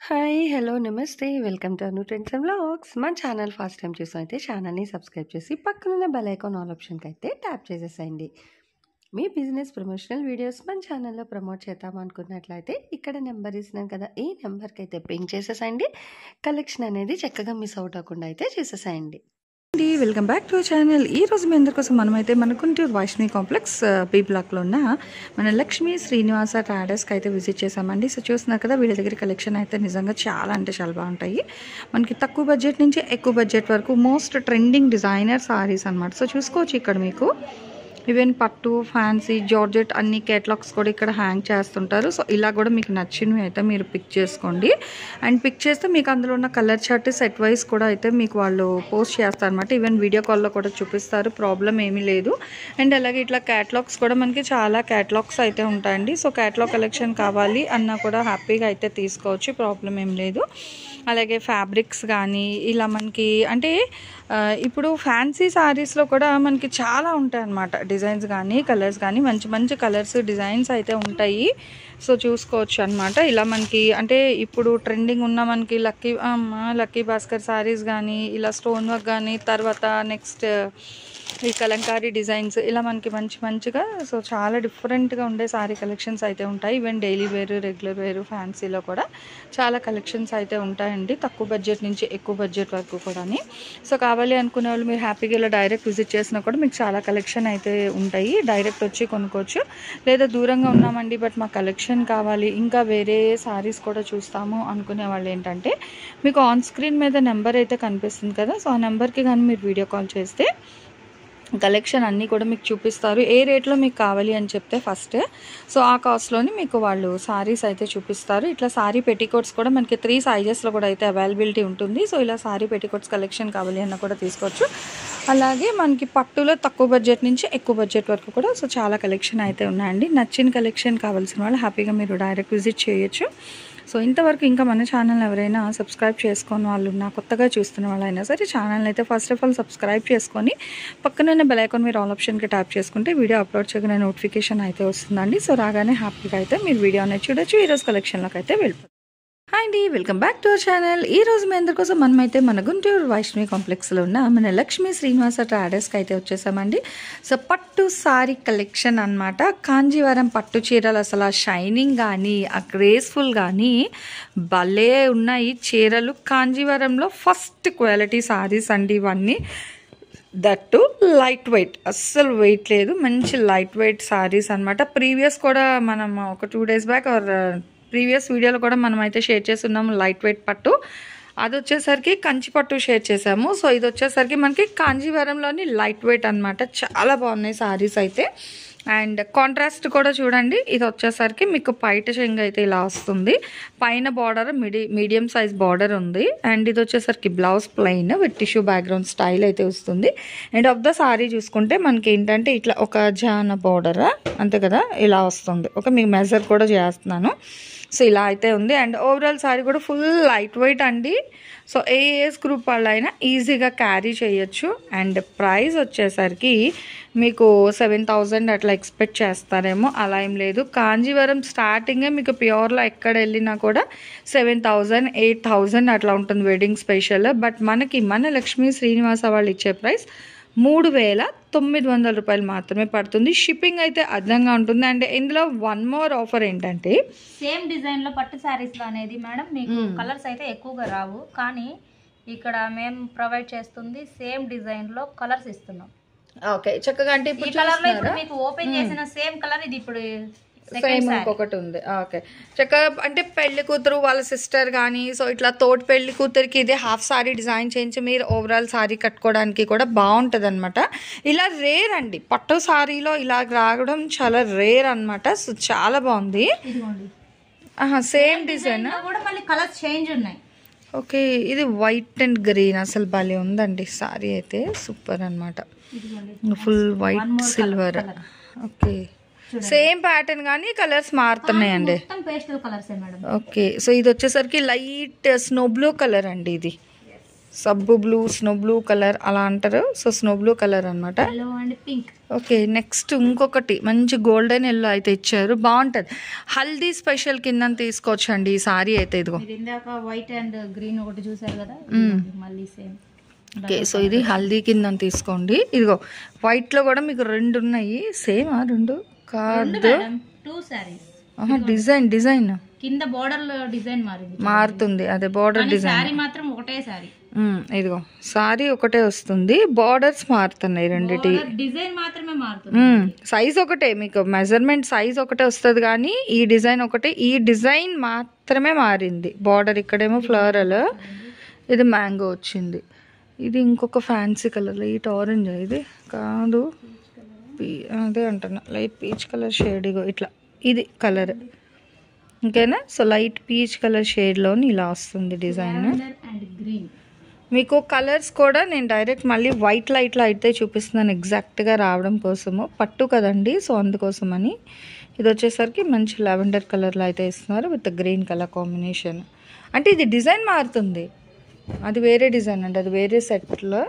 Hi! Hello! నమస్తే! Welcome to Anu trends and vlogs. మన channel first time చూసినైతే ఛానల్‌ని subscribe చేసి పక్కనున్న బెల్ ఐకాన్ ఆల్ ఆప్షన్‌కైతే ట్యాప్ చేసేసేయండి. మీ బిజినెస్ ప్రమోషనల్ వీడియోస్ మన ఛానల్‌లో ప్రమోట్ చేద్దామనుకున్నట్లయితే ఇక్కడ నెంబర్ ఇస్తున్నాను కదా! ఈ నెంబర్‌కైతే పింగ్ చేసేసేయండి. కలెక్షన్ అనేది చక్కగా మిస్ అవుట్ అవ్వకుండా అయితే చేసేసేయండి. Welcome back to channel. ఈ రోజు మీ అందరి కోసం మనమైతే మన గుంటూరు వైష్ణవి కాంప్లెక్స్ బి బ్లాక్లో ఉన్న మన లక్ష్మీ శ్రీనివాస ట్రాడర్స్కి అయితే విజిట్ చేసామండి. సో చూస్తున్నారు కదా, వీళ్ళ దగ్గర కలెక్షన్ అయితే నిజంగా చాలా అంటే చాలా బాగుంటాయి. మనకి తక్కువ బడ్జెట్ నుంచి ఎక్కువ బడ్జెట్ వరకు మోస్ట్ ట్రెండింగ్ డిజైనర్ సారీస్ అనమాట. సో చూసుకోవచ్చు ఇక్కడ మీకు ఈవెన్ పట్టు, ఫ్యాన్సీ, జార్జెట్ అన్ని కేటలాగ్స్ కూడా ఇక్కడ హ్యాంగ్ చేస్తుంటారు. సో ఇలా కూడా మీకు నచ్చినవి అయితే మీరు పిక్ చేసుకోండి. అండ్ పిక్ చేస్తే మీకు అందులో ఉన్న కలర్ చార్ట్ సెట్ వైజ్ కూడా అయితే మీకు వాళ్ళు పోస్ట్ చేస్తారు అనమాట. ఈవెన్ వీడియో కాల్లో కూడా చూపిస్తారు, ప్రాబ్లం ఏమీ లేదు. అండ్ అలాగే ఇట్లా క్యాటలాగ్స్ కూడా మనకి చాలా క్యాటలాగ్స్ అయితే ఉంటాయండి. సో క్యాటలాగ్ కలెక్షన్ కావాలి అన్నా కూడా హ్యాపీగా అయితే తీసుకోవచ్చు, ప్రాబ్లం ఏం లేదు. అలాగే ఫ్యాబ్రిక్స్ కానీ ఇలా మనకి అంటే ఇప్పుడు ఫ్యాన్సీ శారీస్లో కూడా మనకి చాలా ఉంటాయి అన్నమాట. డిజైన్స్ కానీ కలర్స్ కానీ మంచి మంచి కలర్స్ డిజైన్స్ అయితే ఉంటాయి. సో చూసుకోవచ్చు అనమాట. ఇలా మనకి అంటే ఇప్పుడు ట్రెండింగ్ ఉన్న మనకి లక్కీ భాస్కర్ శారీస్ కానీ ఇలా స్టోన్ వర్క్ కానీ తర్వాత నెక్స్ట్ ఈ కలంకారీ డిజైన్స్ ఇలా మనకి మంచిగా సో చాలా డిఫరెంట్గా ఉండే శారీ కలెక్షన్స్ అయితే ఉంటాయి. Even daily wear, regular wear, ఫ్యాన్సీలో కూడా చాలా కలెక్షన్స్ అయితే ఉంటాయండి, తక్కువ బడ్జెట్ నుంచి ఎక్కువ బడ్జెట్ వరకు కూడా. సో కావాలి అనుకునే వాళ్ళు మీరు హ్యాపీగా ఇలా డైరెక్ట్ విజిట్ చేసినా కూడా మీకు చాలా కలెక్షన్ అయితే ఉంటాయి. డైరెక్ట్ వచ్చి కొనుక్కోవచ్చు. లేదా దూరంగా ఉన్నామండి బట్ మా కలెక్షన్ కావాలి, ఇంకా వేరే శారీస్ కూడా చూస్తాము అనుకునే వాళ్ళు ఏంటంటే మీకు ఆన్ స్క్రీన్ మీద నెంబర్ అయితే కనిపిస్తుంది కదా, సో ఆ నెంబర్కి కానీ మీరు వీడియో కాల్ చేస్తే కలెక్షన్ అన్నీ కూడా మీకు చూపిస్తారు. ఏ రేట్లో మీకు కావాలి అని చెప్తే ఫస్ట్ సో ఆ కాస్ట్లోని మీకు వాళ్ళు సారీస్ అయితే చూపిస్తారు. ఇట్లా సారీ పెట్టికోట్స్ కూడా మనకి 3 సైజెస్లో కూడా అయితే అవైలబిలిటీ ఉంటుంది. సో ఇలా సారీ పెట్టికోట్స్ కలెక్షన్ కావాలి అన్న కూడా తీసుకోవచ్చు. అలాగే మనకి పట్టులో తక్కువ బడ్జెట్ నుంచి ఎక్కువ బడ్జెట్ వరకు కూడా సో చాలా కలెక్షన్ అయితే ఉన్నాయండి. నచ్చిన కలెక్షన్ కావాల్సిన వాళ్ళు హ్యాపీగా మీరు డైరెక్ట్ విజిట్ చేయొచ్చు. సో ఇంతవరకు ఇంకా మన ఛానల్ ఎవరైనా సబ్స్క్రైబ్ చేసుకొని వాళ్ళు ఉన్నా, కొత్తగా చూస్తున్న వాళ్ళైనా సరే ఛానల్ అయితే ఫస్ట్ ఆఫ్ ఆల్ సబ్స్క్రైబ్ చేసుకొని పక్కన బెల్ ఐకాన్ మీరు ఆల్ ఆప్షన్కి ట్యాప్ చేసుకుంటే వీడియో అప్లోడ్ చేయగానే నోటిఫికేషన్ అయితే వస్తుందండి. సో రాగానే హ్యాపీగా అయితే మీరు వీడియో అనేది చూడొచ్చు. ఈరోజు కలెక్షన్లోకి అయితే వెళ్ళిపోతుంది. హాయ్ అండి, welcome back to our channel. ఈ రోజు మీ అందరి కోసం మనమైతే మన గుంటూరు వైష్ణవి కాంప్లెక్స్లో ఉన్న మన లక్ష్మీ శ్రీనివాస ట్రాడర్స్కి అయితే వచ్చేసామండి. సో పట్టు సారీ కలెక్షన్ అనమాట. కాంజీవరం పట్టు చీరలు అసలు ఆ షైనింగ్ కానీ ఆ గ్రేస్ఫుల్ కానీ భలే ఉన్నాయి చీరలు. కాంజీవరంలో ఫస్ట్ క్వాలిటీ సారీస్ అండి ఇవన్నీ. దట్టు లైట్ వెయిట్, అస్సలు వెయిట్ లేదు, మంచి లైట్ వెయిట్ సారీస్ అనమాట. ప్రీవియస్ కూడా మనం ఒక 2 days బ్యాక్ ప్రీవియస్ వీడియోలో కూడా మనం అయితే షేర్ చేస్తున్నాము లైట్ వెయిట్ పట్టు. అది వచ్చేసరికి కంచి పట్టు షేర్ చేసాము. సో ఇది వచ్చేసరికి మనకి కాంజీవరంలోని లైట్ వెయిట్ అనమాట. చాలా బాగున్నాయి సారీస్ అయితే. అండ్ కాంట్రాస్ట్ కూడా చూడండి, ఇది వచ్చేసరికి మీకు పైట చెంగు అయితే ఇలా వస్తుంది, పైన బార్డర్ మీడియం సైజ్ బార్డర్ ఉంది. అండ్ ఇది వచ్చేసరికి blouse plain with tissue background style అయితే వస్తుంది. అండ్ ఆఫ్ ద సారీ చూసుకుంటే మనకి ఏంటంటే ఇట్లా ఒక జాన బార్డర్ అంతే కదా ఇలా వస్తుంది. మీకు మెజర్ కూడా చేస్తున్నాను. సో ఇలా అయితే ఉంది. అండ్ ఓవరాల్ సారీ కూడా ఫుల్ లైట్ వెయిట్ అండి. సో ఏ ఏజ్ గ్రూప్ వాళ్ళైనా ఈజీగా క్యారీ చేయొచ్చు. అండ్ ప్రైస్ వచ్చేసరికి మీకు 7,000 అట్లా ఎక్స్పెక్ట్ చేస్తారేమో, అలా ఏం లేదు. కాంజీవరం స్టార్టింగే మీకు ప్యూర్లో ఎక్కడ వెళ్ళినా కూడా 7,000, 8,000 అట్లా ఉంటుంది వెడ్డింగ్ స్పెషల్. బట్ మనకి మన లక్ష్మీ శ్రీనివాస వాళ్ళు ఇచ్చే ప్రైస్ 3,900 రూపాయలు మాత్రమే పడుతుంది. షిప్పింగ్ అయితే అదనంగా ఉంటుంది. అండ్ ఇందులో వన్ మోర్ ఆఫర్ ఏంటంటే సేమ్ డిజైన్ లో పట్టు శారీస్ లో అనేది మేడం మీకు కలర్స్ అయితే ఎక్కువగా రావు, కానీ ఇక్కడ మేము ప్రొవైడ్ చేస్తుంది సేమ్ డిజైన్ లో కలర్స్ ఇస్తున్నాం. ఓకే చక్కగా అంటే ఈ కలర్ లో ఇప్పుడు మీకు ఓపెన్ చేసిన సేమ్ కలర్ ఇది ఇప్పుడు సేమ్ ఇంకొకటి ఉంది. ఓకే చక్కగా అంటే పెళ్లి కూతురు వాళ్ళ సిస్టర్ కానీ సో ఇట్లా తోటి పెళ్లి కూతురికి ఇదే హాఫ్ సారీ డిజైన్ చేయించి మీరు ఓవరాల్ సారీ కట్టుకోవడానికి కూడా బాగుంటుంది అనమాట. ఇలా రేర్ అండి, పట్టు సారీలో ఇలా రావడం చాలా రేర్ అనమాట. సో చాలా బాగుంది. సేమ్ డిజైన్ కూడా మళ్ళీ కలర్స్ చేంజ్ ఉన్నాయి. ఓకే ఇది వైట్ అండ్ గ్రీన్ అసలు భలే ఉందండి సారీ అయితే, సూపర్ అనమాట. Full white silver. Okay same pattern కానీ కలర్స్ మారుతున్నాయండి. Pastel colours madam. Okay so ఇది వచ్చేసరికి లైట్ స్నో బ్లూ కలర్ అండి. ఇది సబ్బు బ్లూ, స్నో బ్లూ కలర్ అలా అంటారు. సో స్నో బ్లూ కలర్ అనమాట. Yellow and pink. Okay, next ఇంకొకటి మంచి గోల్డెన్ ఎల్లో అయితే ఇచ్చారు, బాగుంటుంది. హల్దీ స్పెషల్ కింద తీసుకోవచ్చు అండి ఈ సారీ అయితే. ఇదిగో ఇందాక వైట్ అండ్ గ్రీన్ ఒకటి చూసారు కదా, మళ్ళీ సేమ్. ఓకే, సో ఇది హల్దీ కింద తీసుకోండి. ఇదిగో వైట్లో కూడా మీకు 2 ఉన్నాయి. సేమా 2 కాదు, 2 సారీస్. డిజైన్ కింద బోర్డర్ డిజైన్ మారుతుంది. అదే బోర్డర్ డిజైన్, సారీ మాత్రం ఒకటే సారీ. ఇదిగో సారీ ఒకటే వస్తుంది, బోర్డర్స్ మారుతున్నాయి రెండిటి. డిజైన్ మాత్రమే మారుతుంది, సైజ్ ఒకటే, మీకు మెజర్మెంట్ సైజ్ ఒకటే వస్తుంది కానీ ఈ డిజైన్ ఒకటే. ఈ డిజైన్ మాత్రమే మారింది. బోర్డర్ ఇక్కడేమో ఫ్లోరల్, ఇది మ్యాంగో వచ్చింది. ఇది ఇంకొక ఫ్యాన్సీ కలర్, లైట్ ఆరెంజ్. ఇది కాదు, అదే అంటున్నా, లైట్ పీచ్ కలర్ షేడ్. ఇగో ఇట్లా ఇది కలర్, ఓకేనా. సో లైట్ పీచ్ కలర్ షేడ్లోని ఇలా వస్తుంది డిజైన్. మీకు కలర్స్ కూడా నేను డైరెక్ట్ మళ్ళీ వైట్ లైట్లో అయితే చూపిస్తున్నాను ఎగ్జాక్ట్గా రావడం కోసము. పట్టు కదండి, సో అందుకోసమని. ఇది వచ్చేసరికి మంచి లావెండర్ కలర్లో అయితే ఇస్తున్నారు విత్ గ్రీన్ కలర్ కాంబినేషన్. అంటే ఇది డిజైన్ మారుతుంది, అది వేరే డిజైన్ అండి, అది వేరే సెట్లో.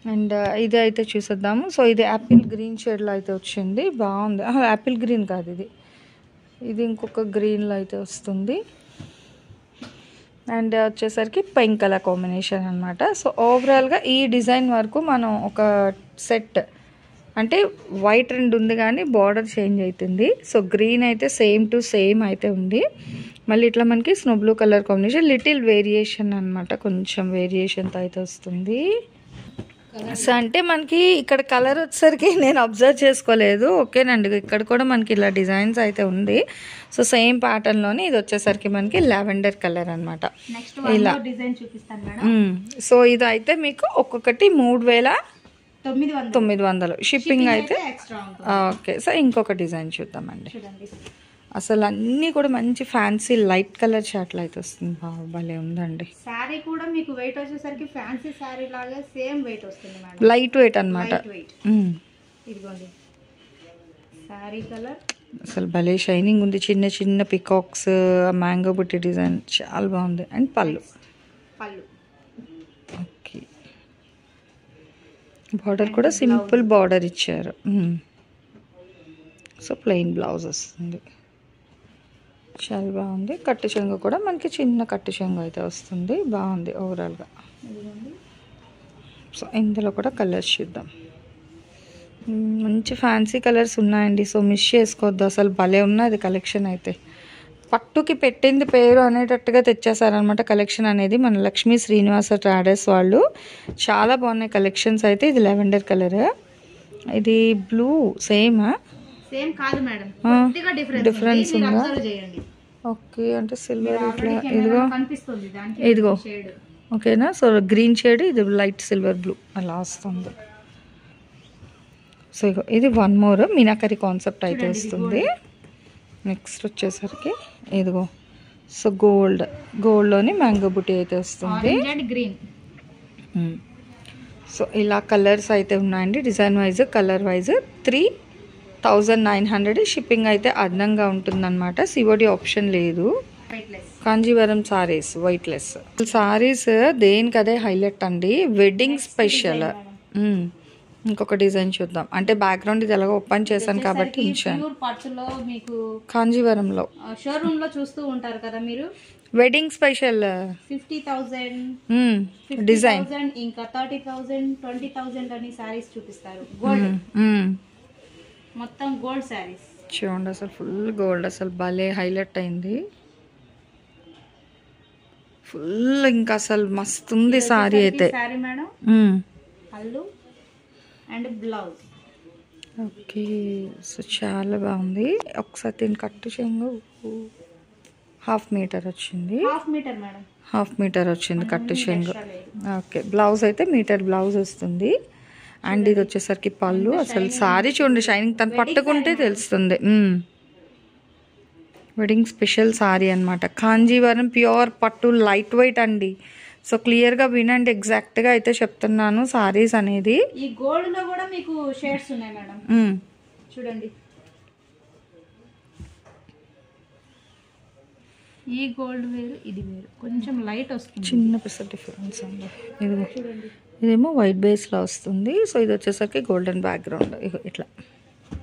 అండ్ ఇది అయితే చూసేద్దాము. సో ఇది యాపిల్ గ్రీన్ షేడ్లో అయితే వచ్చింది, బాగుంది. యాపిల్ గ్రీన్ కాదు ఇది, ఇది ఇంకొక గ్రీన్లో అయితే వస్తుంది. అండ్ వచ్చేసరికి పింక్ కలర్ కాంబినేషన్ అనమాట. సో ఓవరాల్గా ఈ డిజైన్ వరకు మనం ఒక సెట్, అంటే వైట్ 2 ఉంది కానీ బార్డర్ చేంజ్ అవుతుంది. సో గ్రీన్ అయితే సేమ్ టు సేమ్ అయితే ఉంది. మళ్ళీ ఇట్లా మనకి snow blue colour combination, little variation అనమాట, కొంచెం వేరియేషన్తో అయితే వస్తుంది. సో అంటే మనకి ఇక్కడ కలర్ వచ్చేసరికి నేను అబ్జర్వ్ చేసుకోలేదు, ఓకేనండి. ఇక్కడ కూడా మనకి ఇలా డిజైన్స్ అయితే ఉంది. సో సేమ్ ప్యాటర్న్లోని ఇది వచ్చేసరికి మనకి లావెండర్ కలర్ అనమాట. ఇలా సో ఇది అయితే మీకు ఒక్కొక్కటి 3900 షిప్పింగ్ అయితే. ఓకే, సో ఇంకొక డిజైన్ చూద్దామండి. అసలు అన్నీ కూడా మంచి ఫ్యాన్సీ లైట్ కలర్ షార్ట్లు అయితే వస్తుంది, భలే ఉందండి. సారీ కూడా మీకు వెయిట్ వచ్చేసరికి ఫ్యాన్సీ సారీ లాగా సేమ్ వెయిట్ వస్తుంది మేడం, లైట్ వెయిట్ అనమాట. ఇదిగోండి సారీ కలర్ అసలు భలే షైనింగ్ ఉంది. చిన్న చిన్న పికాక్స్, మ్యాంగో బుట్టి డిజైన్ చాలా బాగుంది. అండ్ పళ్ళు ఓకే, బార్డర్ కూడా సింపుల్ బార్డర్ ఇచ్చారు. సో ప్లెయిన్ బ్లౌజ్ వస్తుంది, చాలా బాగుంది. కట్టు చెంగు కూడా మనకి చిన్న కట్టు చెంగు అయితే వస్తుంది, బాగుంది ఓవరాల్గా. సో ఇందులో కూడా కలర్స్ చూద్దాం. మంచి ఫ్యాన్సీ కలర్స్ ఉన్నాయండి, సో మిస్ చేసుకోవద్దు. అసలు భలే ఉన్నది కలెక్షన్ అయితే. పట్టుకి పెట్టింది పేరు అనేటట్టుగా తెచ్చేసారనమాట కలెక్షన్ అనేది మన లక్ష్మీ శ్రీనివాస ట్రాడర్స్ వాళ్ళు. చాలా బాగున్నాయి కలెక్షన్స్ అయితే. ఇది లావెండర్ కలర్, ఇది బ్లూ. సేమ్ కాదు మేడం, డిఫరెన్స్ ఉందా? ఓకే, అంటే సిల్వర్ ఇట్లా ఇదిగో ఇదిగో ఓకేనా. సో గ్రీన్ షేడ్, ఇది లైట్ సిల్వర్ బ్లూ అలా వస్తుంది. సో ఇగో ఇది 1 మోర్ మీనాకరి కాన్సెప్ట్ అయితే వస్తుంది. నెక్స్ట్ వచ్చేసరికి ఇదిగో, సో గోల్డ్లోని మ్యాంగో బుట్టి అయితే వస్తుంది. గ్రీన్. సో ఇలా కలర్స్ అయితే ఉన్నాయండి, design wise colour wise. 3900 shipping అయితే అదనంగా ఉంటుందన్నమాట. సిఓడి ఆప్షన్ లేదు. కాంజీవరం సారీస్ వైట్లెస్ సారీస్ దేనికదే హైలైట్ అండి, వెడ్డింగ్ స్పెషల్. ఇంకొక డిజైన్ చూద్దాం. అంటే బ్యాక్గ్రౌండ్ ఇది ఎలాగో ఓపెన్ చేశాను కాబట్టి ఉంచాను. మీకు కాంజీవరంలో షోరూమ్ లో చూస్తూ ఉంటారు కదా మీరు, వెడ్డింగ్ స్పెషల్ 50,000 డిజైన్, ఇంకా 30,000 20,000 అని సారీస్ చూపిస్తారు. గోల్డ్ మొత్తం గోల్డ్ సారీస్ చూడండి, అసలు ఫుల్ గోల్డ్. అసలు భలే హైలైట్ అయింది ఫుల్. ఇంకా అసలు మస్తు ఉంది సారీ అయితే. సారీ మేడం, పళ్ళు అండ్ బ్లౌజ్. ఓకే, సో చాలా బాగుంది. ఒకసారి దీని కట్టు చెంగు 1/2 మీటర్ వచ్చింది. 1/2 మీటర్ మేడం, 1/2 మీటర్ వచ్చింది కట్టు చెంగు. ఓకే, బ్లౌజ్ అయితే మీటర్ బ్లౌజ్ వస్తుంది. అండ్ ఇది వచ్చేసరికి పళ్ళు. అసలు సారీ చూడండి షైనింగ్, తను పట్టుకుంటే తెలుస్తుంది. వెడ్డింగ్ స్పెషల్ సారీ అనమాట. కాంజీవరం ప్యూర్ పట్టు లైట్ వెయిట్ అండి. సో క్లియర్గా వినండి, ఎగ్జాక్ట్గా అయితే చెప్తున్నాను సారీస్ అనేది. ఈ గోల్డ్ లో కూడా మీకు షేడ్స్ ఉన్నాయి మేడం, చూడండి. ఈ గోల్డ్ వేరు, ఇది వేరు, కొంచెం లైట్ వస్తుంది. చిన్న పిస డిఫరెన్స్ అండి. ఇదేమో వైట్ బేస్లో వస్తుంది. సో ఇది వచ్చేసరికి గోల్డెన్ బ్యాక్గ్రౌండ్. ఇట్లా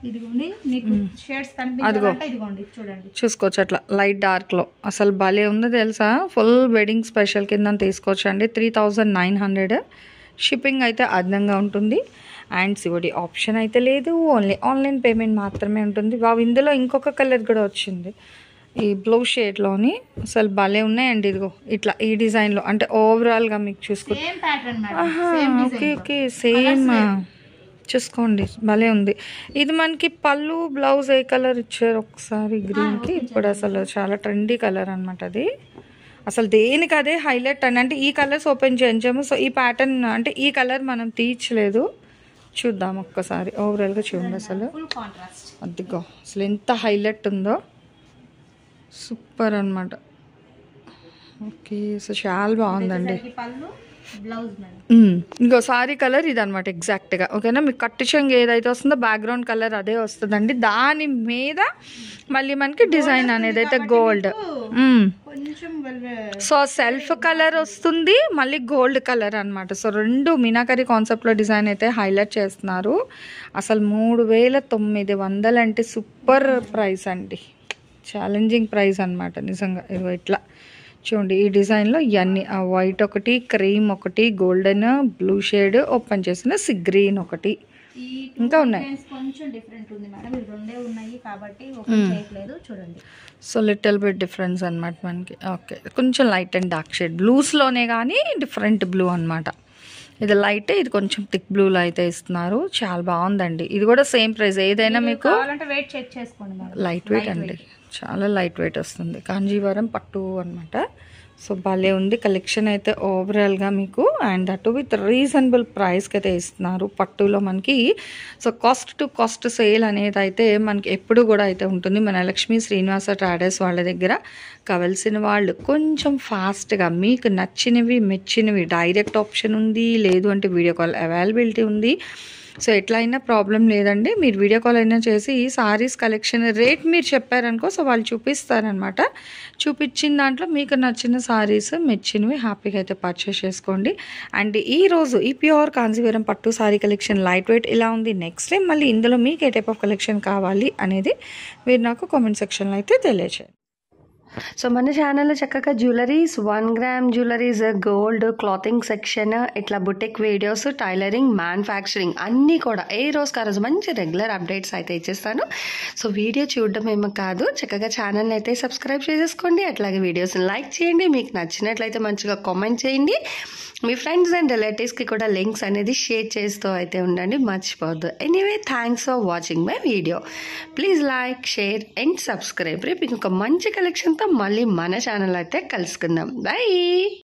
ఇదిగోండి మీకు షేడ్స్ కనిపించాలంటే ఇదిగోండి చూడండి, చూసుకోవచ్చు అట్లా లైట్ డార్క్లో. అసలు భలే ఉంది తెలుసా. ఫుల్ వెడ్డింగ్ స్పెషల్ కింద తీసుకోవచ్చు అండి. 3900. షిప్పింగ్ అయితే అదనంగా ఉంటుంది. అండ్ సిఓడి ఆప్షన్ అయితే లేదు, ఓన్లీ ఆన్లైన్ పేమెంట్ మాత్రమే ఉంటుంది. ఇందులో ఇంకొక కలర్ కూడా వచ్చింది, ఈ బ్లూ షేడ్లోని. అసలు భలే ఉన్నాయండి. ఇదిగో ఇట్లా ఈ డిజైన్లో, అంటే ఓవరాల్గా మీకు చూసుకోండి. ఓకే ఓకే సేమ్ చూసుకోండి, భలే ఉంది. ఇది మనకి పళ్ళు బ్లౌజ్ ఏ కలర్ ఇచ్చారు ఒకసారి, గ్రీన్కి. ఇప్పుడు అసలు చాలా ట్రెండీ కలర్ అనమాట అది. అసలు దేనికి అదే హైలైట్ అని. అంటే ఈ కలర్స్ ఓపెన్ చేయించాము. సో ఈ ప్యాటర్న్ అంటే ఈ కలర్ మనం తీర్చలేదు. చూద్దాం ఒక్కసారి ఓవరాల్గా చూడండి. అసలు అదిగో అసలు ఎంత హైలైట్ ఉందో, సూపర్ అనమాట. ఓకే సో చాలా బాగుందండి. ఇంకో సారీ కలర్ ఇది అనమాట ఎగ్జాక్ట్గా. ఓకేనా, మీకు కట్టు చెంగు ఏదైతే వస్తుందో బ్యాక్గ్రౌండ్ కలర్ అదే వస్తుందండి. దాని మీద మళ్ళీ మనకి డిజైన్ అనేది అయితే గోల్డ్. సో సెల్ఫ్ కలర్ వస్తుంది, మళ్ళీ గోల్డ్ కలర్ అనమాట. సో రెండు మీనాకరీ కాన్సెప్ట్లో డిజైన్ అయితే హైలైట్ చేస్తున్నారు. అసలు 3900 అంటే సూపర్ ప్రైస్ అండి, ఛాలెంజింగ్ ప్రైస్ అనమాట నిజంగా. ఇదిగో ఇట్లా చూడండి ఈ డిజైన్లో ఇవన్నీ, వైట్ ఒకటి, క్రీమ్ ఒకటి, గోల్డెన్, బ్లూ షేడ్, ఓపెన్ చేసిన గ్రీన్ ఒకటి, ఇంకా ఉన్నాయి. కొంచెం డిఫరెంట్ ఉంది మేడం, ఇవి రెండే ఉన్నాయి కాబట్టి ఓపెన్ చేయట్లేదు చూడండి. సో లిటిల్ బిట్ డిఫరెన్స్ అనమాట మనకి. ఓకే కొంచెం లైట్ అండ్ డార్క్ షేడ్ బ్లూస్లోనే కానీ డిఫరెంట్ బ్లూ అనమాట. ఇది లైట్, ఇది కొంచెం థిక్ బ్లూలో అయితే ఇస్తున్నారు. చాలా బాగుందండి. ఇది కూడా సేమ్ ప్రైస్. ఏదైనా మీకు వెయిట్ చెక్ చేసుకోండి. లైట్ వెయిట్ అండి, చాలా లైట్ వెయిట్ వస్తుంది. కాంజీవరం పట్టు అనమాట. సో భలే ఉంది కలెక్షన్ అయితే ఓవరాల్గా మీకు. అండ్ అటు విత్ రీజనబుల్ ప్రైస్కి అయితే ఇస్తున్నారు పట్టులో మనకి. So cost to cost sale అనేది అయితే మనకి ఎప్పుడు కూడా అయితే ఉంటుంది. మన లక్ష్మీ శ్రీనివాస ట్రేడర్స్ వాళ్ళ దగ్గర కావాల్సిన వాళ్ళు కొంచెం ఫాస్ట్గా మీకు నచ్చినవి మెచ్చినవి డైరెక్ట్ ఆప్షన్ ఉంది, లేదు అంటే వీడియో కాల్ అవైలబిలిటీ ఉంది. సో ఎట్లా అయినా ప్రాబ్లం లేదండి, మీరు వీడియో కాల్ అయినా చేసి ఈ సారీస్ కలెక్షన్ రేట్ మీరు చెప్పారనుకో, సో వాళ్ళు చూపిస్తారనమాట. చూపించిన దాంట్లో మీకు నచ్చిన సారీస్ మెచ్చినవి హ్యాపీగా అయితే పర్చేస్ చేసుకోండి. అండ్ ఈరోజు ఈ ప్యూర్ కాంజీవరం పట్టు సారీ కలెక్షన్ లైట్ వెయిట్ ఇలా ఉంది. నెక్స్ట్ టైం మళ్ళీ ఇందులో మీకు ఏ టైప్ ఆఫ్ కలెక్షన్ కావాలి అనేది మీరు నాకు కామెంట్ సెక్షన్లో అయితే తెలియచేయండి. సో మన ఛానల్లో చక్కగా jewelleries, 1 gram jewelleries, gold, clothing section, ఇట్లా బుటిక్ వీడియోస్, టైలరింగ్, మ్యానుఫ్యాక్చరింగ్ అన్నీ కూడా ఏ రోజుకి ఆ రోజు మంచి రెగ్యులర్ అప్డేట్స్ అయితే ఇచ్చేస్తాను. సో వీడియో చూడడం ఏమో కాదు, చక్కగా ఛానల్ని అయితే సబ్స్క్రైబ్ చేసేసుకోండి. అట్లాగే వీడియోస్ని లైక్ చేయండి, మీకు నచ్చినట్లయితే మంచిగా కామెంట్ చేయండి. మీ ఫ్రెండ్స్ అండ్ రిలేటివ్స్కి కూడా లింక్స్ అనేది షేర్ చేస్తూ అయితే ఉండండి, మర్చిపోవద్దు. Anyway thanks for watching my video. Please like, share and subscribe. రేపు ఇంకొక మంచి కలెక్షన్తో మళ్ళీ మన ఛానల్ అయితే కలుసుకుందాం. బై.